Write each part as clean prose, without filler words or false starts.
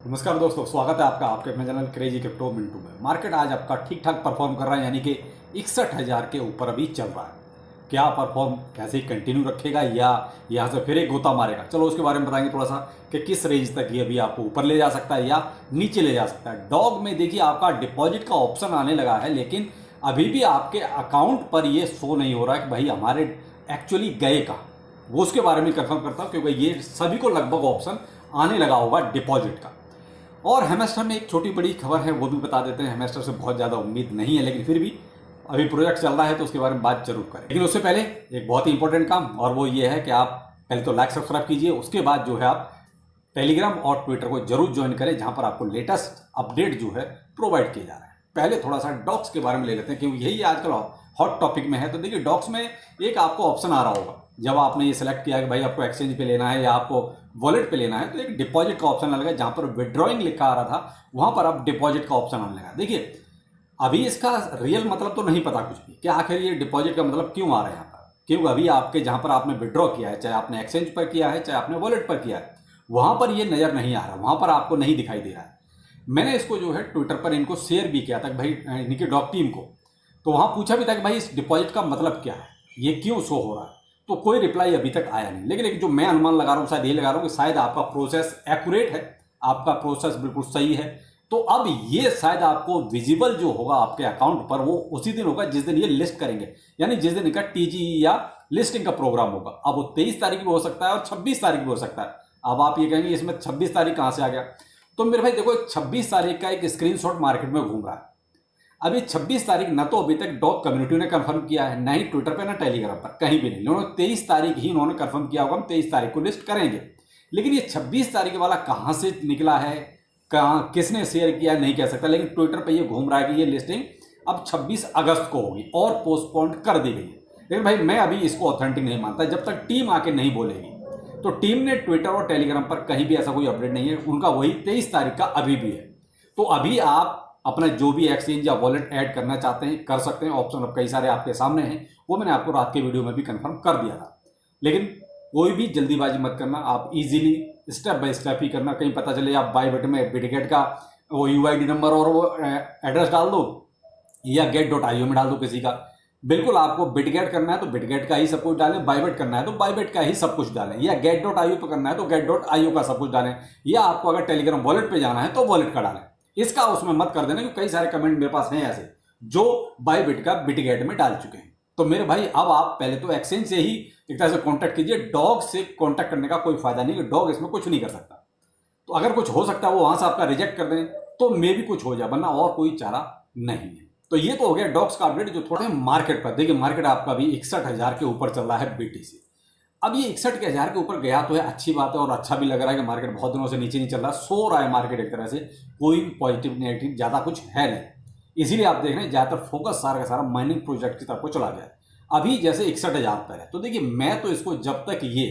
नमस्कार दोस्तों, स्वागत है आपका आपके अपने चैनल क्रेजी क्रिप्टो मिंटू में। मार्केट आज आपका ठीक ठाक परफॉर्म कर रहा है, यानी कि 61,000 के ऊपर अभी चल रहा है। क्या परफॉर्म कैसे ही कंटिन्यू रखेगा या यहाँ से फिर एक गोता मारेगा, चलो उसके बारे में बताएंगे थोड़ा सा कि किस रेंज तक ये अभी आपको ऊपर ले जा सकता है या नीचे ले जा सकता है। डॉग में देखिए आपका डिपॉजिट का ऑप्शन आने लगा है, लेकिन अभी भी आपके अकाउंट पर ये शो नहीं हो रहा है कि भाई हमारे एक्चुअली गए कहाँ। वो उसके बारे में कंफर्म करता हूँ, क्योंकि ये सभी को लगभग ऑप्शन आने लगा होगा डिपॉजिट का। और हेमेस्टर में एक छोटी बड़ी खबर है, वो भी बता देते हैं। हेमेस्टर से बहुत ज़्यादा उम्मीद नहीं है, लेकिन फिर भी अभी प्रोजेक्ट चल रहा है तो उसके बारे में बात जरूर करें। लेकिन उससे पहले एक बहुत ही इंपॉर्टेंट काम, और वो ये है कि आप पहले तो लाइक सब्सक्राइब कीजिए, उसके बाद जो है आप टेलीग्राम और ट्विटर को जरूर ज्वाइन करें, जहां पर आपको लेटेस्ट अपडेट जो है प्रोवाइड किया जा रहा है। पहले थोड़ा सा डॉक्स के बारे में ले लेते हैं, क्योंकि यही आजकल हॉट टॉपिक में है। तो देखिए, डॉक्स में एक आपको ऑप्शन आ रहा होगा जब आपने ये सेलेक्ट किया कि भाई आपको एक्सचेंज पे लेना है या आपको वॉलेट पे लेना है, तो एक डिपॉजिट का ऑप्शन आने लगा। जहां पर विड्रॉइंग लिखा आ रहा था वहां पर अब डिपॉजिट का ऑप्शन आने लगा। देखिए, अभी इसका रियल मतलब तो नहीं पता कुछ भी कि आखिर ये डिपॉजिट का मतलब क्यों आ रहा है यहाँ पर। क्योंकि अभी आपके जहां पर आपने विड्रॉ किया है, चाहे आपने एक्सचेंज पर किया है चाहे आपने वॉलेट पर किया है, वहां पर ये नजर नहीं आ रहा, वहां पर आपको नहीं दिखाई दे रहा है। मैंने इसको जो है ट्विटर पर इनको शेयर भी किया था भाई, इनकी डॉग टीम को। तो वहां पूछा भी था कि भाई इस डिपॉजिट का मतलब क्या है, ये क्यों शो हो रहा है। तो कोई रिप्लाई अभी तक आया नहीं। लेकिन जो मैं अनुमान लगा रहा हूँ, शायद ये लगा रहा हूँ कि शायद आपका प्रोसेस एक्यूरेट है, आपका प्रोसेस बिल्कुल सही है। तो अब ये शायद आपको विजिबल जो होगा आपके अकाउंट पर, वो उसी दिन होगा जिस दिन ये लिस्ट करेंगे, यानी जिस दिन इनका टीजी या लिस्टिंग का प्रोग्राम होगा। अब वो 23 तारीख भी हो सकता है और 26 तारीख भी हो सकता है। अब आप ये कहेंगे इसमें 26 तारीख कहाँ से आ गया। तो मेरे भाई देखो, 26 तारीख का एक स्क्रीनशॉट मार्केट में घूम रहा है। अभी 26 तारीख ना तो अभी तक डॉग कम्युनिटी ने कंफर्म किया है, ना ही ट्विटर पे ना टेलीग्राम पर, कहीं भी नहीं। उन्होंने 23 तारीख ही उन्होंने कंफर्म किया होगा, हम 23 तारीख को लिस्ट करेंगे। लेकिन ये 26 तारीख वाला कहाँ से निकला है, कहाँ किसने शेयर किया नहीं कह सकता, लेकिन ट्विटर पे ये घूम रहा है कि ये लिस्टिंग अब 26 अगस्त को होगी और पोस्टपोन कर दी गई है। लेकिन भाई मैं अभी इसको ऑथेंटिक नहीं मानता जब तक टीम आके नहीं बोलेगी। तो टीम ने ट्विटर और टेलीग्राम पर कहीं भी ऐसा कोई अपडेट नहीं है, उनका वही 23 तारीख का अभी भी है। तो अभी आप अपना जो भी एक्सचेंज या वॉलेट ऐड करना चाहते हैं कर सकते हैं। ऑप्शन अब कई सारे आपके सामने हैं, वो मैंने आपको रात के वीडियो में भी कंफर्म कर दिया था। लेकिन कोई भी जल्दीबाजी मत करना, आप इजीली स्टेप बाय स्टेप ही करना। कहीं पता चले आप बाय बिट में बिटगेट का वो यूआईडी नंबर और वो एड्रेस डाल दो या get.io में डाल दो किसी का। बिल्कुल आपको बिटगेट करना है तो बिटगेट का ही सब कुछ डालें, बायबिट करना है तो बायबिट का ही सब कुछ डालें, या get.io पे करना है तो get.io का सब कुछ डालें, या आपको अगर टेलीग्राम वॉलेट पे जाना है तो वॉलेट का डालें। इसका उसमें मत कर देना, क्योंकि कई सारे कमेंट मेरे पास हैं ऐसे जो बायबिट का बिटगेट में डाल चुके हैं। तो मेरे भाई अब आप पहले तो एक्सचेंज से ही एक तरह से कांटेक्ट कीजिए। डॉग से कांटेक्ट करने का कोई फायदा नहीं, डॉग इसमें कुछ नहीं कर सकता। तो अगर कुछ हो सकता है वो वहां से आपका रिजेक्ट कर दें तो मे भी कुछ हो जाए, वरना और कोई चारा नहीं है। तो ये तो हो गया डॉग्स का अपडेट। जो थोड़ा मार्केट पर देखिए, मार्केट आपका भी 61,000 के ऊपर चल रहा है बीटीसी। अब ये 61,000 के ऊपर गया तो है, अच्छी बात है, और अच्छा भी लग रहा है कि मार्केट बहुत दिनों से नीचे नहीं चल रहा, सो रहा है मार्केट एक तरह से। कोई पॉजिटिव नेगेटिव ज्यादा कुछ है नहीं। इसीलिए आप देख रहे हैं ज्यादातर फोकस सारा का सारा माइनिंग प्रोजेक्ट की तरफ को चला गया। अभी जैसे 61,000 पर है, तो देखिए मैं तो इसको जब तक ये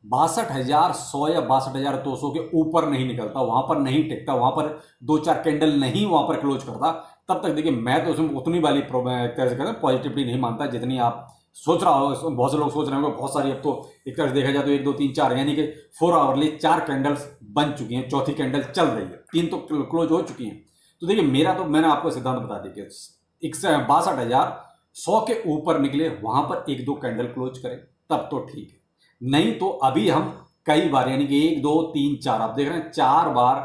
62,100 या 62,200 के ऊपर नहीं निकलता, वहां पर नहीं टिकता, वहां पर 2-4 कैंडल नहीं वहां पर क्लोज करता, तब तक देखिए मैं तो उसमें उतनी वाली एक तरह से कहते हैं पॉजिटिविटी नहीं मानता जितनी आप सोच रहा हो। बहुत से लोग सोच रहे होंगे बहुत सारी, अब तो एक तरह से देखा जाए तो 1 2 3 4 यानी कि 4 आवरली 4 कैंडल्स बन चुकी हैं, चौथी कैंडल चल रही है, 3 तो क्लोज हो चुकी हैं। तो देखिए मेरा तो मैंने आपको सिद्धांत बता दी कि 62,100 के ऊपर निकले, वहां पर 1-2 कैंडल क्लोज करें तब तो ठीक है। नहीं तो अभी हम कई बार यानी कि 1 2 3 4 आप देख रहे हैं 4 बार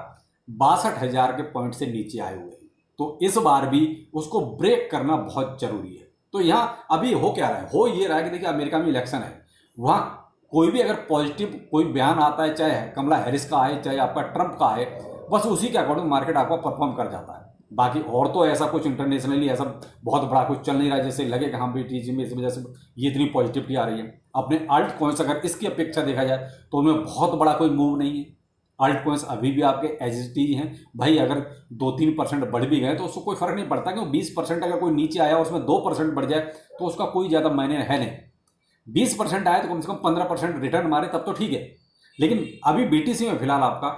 62,000 के पॉइंट से नीचे आए हुए हैं। तो इस बार भी उसको ब्रेक करना बहुत जरूरी है। तो यहां अभी हो क्या रहा है, हो ये रहा है कि देखिए अमेरिका में इलेक्शन है, वहां कोई भी अगर पॉजिटिव कोई बयान आता है, चाहे कमला हैरिस का आए चाहे आपका ट्रंप का आए, बस उसी के अकॉर्डिंग मार्केट आपका परफॉर्म कर जाता है। बाकी और तो ऐसा कुछ इंटरनेशनली ऐसा बहुत बड़ा कुछ चल नहीं रहा है जैसे लगे कि हाँ बीटीसी में इस वजह से ये इतनी पॉजिटिविटी आ रही है। अपने अल्ट कॉइन्स अगर इसकी अपेक्षा देखा जाए तो उनमें बहुत बड़ा कोई मूव नहीं है। अल्ट कॉइन्स अभी भी आपके एजिटी हैं भाई, अगर 2-3% बढ़ भी गए तो उसको कोई फर्क नहीं पड़ता, क्योंकि 20% अगर कोई नीचे आया उसमें 2% बढ़ जाए तो उसका कोई ज्यादा मायने है नहीं। 20% आए तो कम से कम 15% रिटर्न मारे तब तो ठीक है। लेकिन अभी बीटीसी में फिलहाल आपका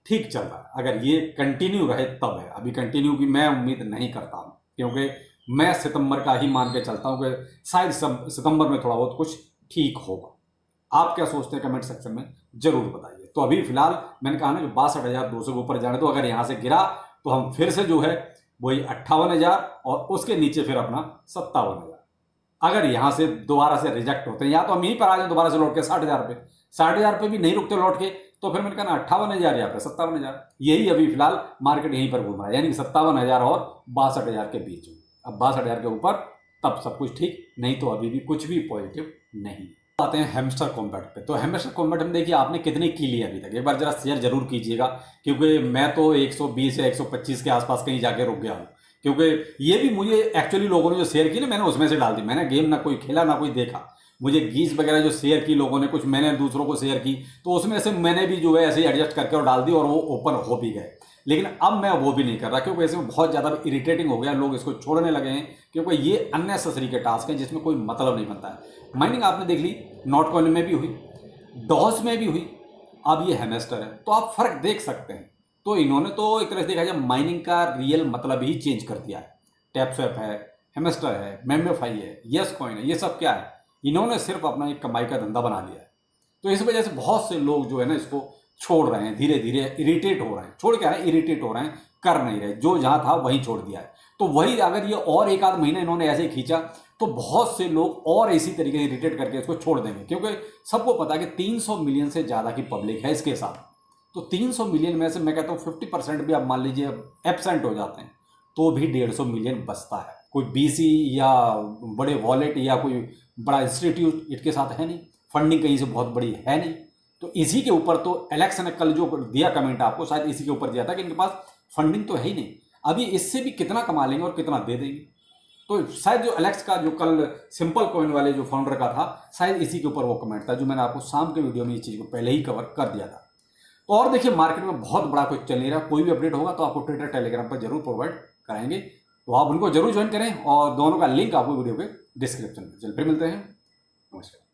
ठीक चल रहा है, अगर ये कंटिन्यू रहे तब है। अभी कंटिन्यू की मैं उम्मीद नहीं करता हूं, क्योंकि मैं सितंबर का ही मान के चलता हूं कि शायद सितंबर में थोड़ा बहुत कुछ ठीक होगा। आप क्या सोचते हैं कमेंट सेक्शन में जरूर बताइए। तो अभी फिलहाल मैंने कहा ना कि 62,200 के ऊपर जाने, तो अगर यहाँ से गिरा तो हम फिर से जो है वही 58,000 और उसके नीचे फिर अपना 57,000। अगर यहाँ से दोबारा से रिजेक्ट होते हैं या तो हम यहीं पर आ जाए दोबारा से लौट के 60,000 पे, 60,000 पे भी नहीं रुकते लौट के, तो फिर मैंने कहा ना 58,000 या फिर 57,000, यही अभी फिलहाल मार्केट यहीं पर घूम रहा है, यानी कि 57,000 और 62,000 के बीच में। अब 62,000 के ऊपर तब सब कुछ ठीक, नहीं तो अभी भी कुछ भी पॉजिटिव नहीं। आते हैं हैमस्टर कॉम्बैट पे। तो हैमस्टर कॉम्बैट में देखिए आपने कितने की ली अभी तक, एक बार जरा शेयर जरूर कीजिएगा, क्योंकि मैं तो 120 या 125 के आसपास कहीं जाके रुक गया हूँ, क्योंकि ये भी मुझे एक्चुअली लोगों ने जो शेयर की ना, मैंने उसमें से डाल दी। मैंने गेम ना कोई खेला ना कोई देखा, मुझे गीज वगैरह जो शेयर की लोगों ने, कुछ मैंने दूसरों को शेयर की, तो उसमें से मैंने भी जो है ऐसे ही एडजस्ट करके और डाल दी और वो ओपन हो भी गए। लेकिन अब मैं वो भी नहीं कर रहा, क्योंकि इसमें बहुत ज़्यादा इरिटेटिंग हो गया, लोग इसको छोड़ने लगे हैं, क्योंकि ये अननेसेसरी के टास्क हैं जिसमें कोई मतलब नहीं बनता है। माइनिंग आपने देख ली, नॉट कॉइन में भी हुई, डॉस में भी हुई, अब ये हैमस्टर है, तो आप फर्क देख सकते हैं। तो इन्होंने तो एक तरह से देखा जाए माइनिंग का रियल मतलब ही चेंज कर दिया है। टैपस्वैप है, हैमस्टर है, मेम्बेफाई है, यस कॉइन है, ये सब क्या है, इन्होंने सिर्फ अपना एक कमाई का धंधा बना लिया है। तो इस वजह से बहुत से लोग जो है ना इसको छोड़ रहे हैं, धीरे धीरे इरिटेट हो रहे हैं, छोड़ क्या है, इरिटेट हो रहे हैं, कर नहीं रहे, जो जहां था वहीं छोड़ दिया है। तो वही अगर ये और एक आध महीना इन्होंने ऐसे ही खींचा तो बहुत से लोग और इसी तरीके से इरिटेट करके इसको छोड़ देंगे, क्योंकि सबको पता है कि 300 मिलियन से ज़्यादा की पब्लिक है इसके साथ। तो 300 मिलियन में से मैं कहता हूँ 50% भी आप मान लीजिए एब्सेंट हो जाते हैं तो भी 150 मिलियन बचता है। कोई बीसी या बड़े वॉलेट या कोई बड़ा इंस्टीट्यूट इसके साथ है नहीं, फंडिंग कहीं से बहुत बड़ी है नहीं। तो इसी के ऊपर तो एलेक्स ने कल जो दिया कमेंट आपको, शायद इसी के ऊपर दिया था कि इनके पास फंडिंग तो है ही नहीं, अभी इससे भी कितना कमा लेंगे और कितना दे देंगे। तो शायद जो एलेक्स का जो कल सिंपल कॉइन वाले जो फाउंडर का था, शायद इसी के ऊपर वो कमेंट था, जो मैंने आपको शाम के वीडियो में इस चीज़ को पहले ही कवर कर दिया था। तो और देखिए मार्केट में बहुत बड़ा कुछ चल नहीं रहा, कोई भी अपडेट होगा तो आपको ट्विटर टेलीग्राम पर जरूर प्रोवाइड कराएंगे, तो आप उनको जरूर ज्वाइन करें, और दोनों का लिंक आपको वीडियो के डिस्क्रिप्शन में। चल फिर मिलते हैं, नमस्कार।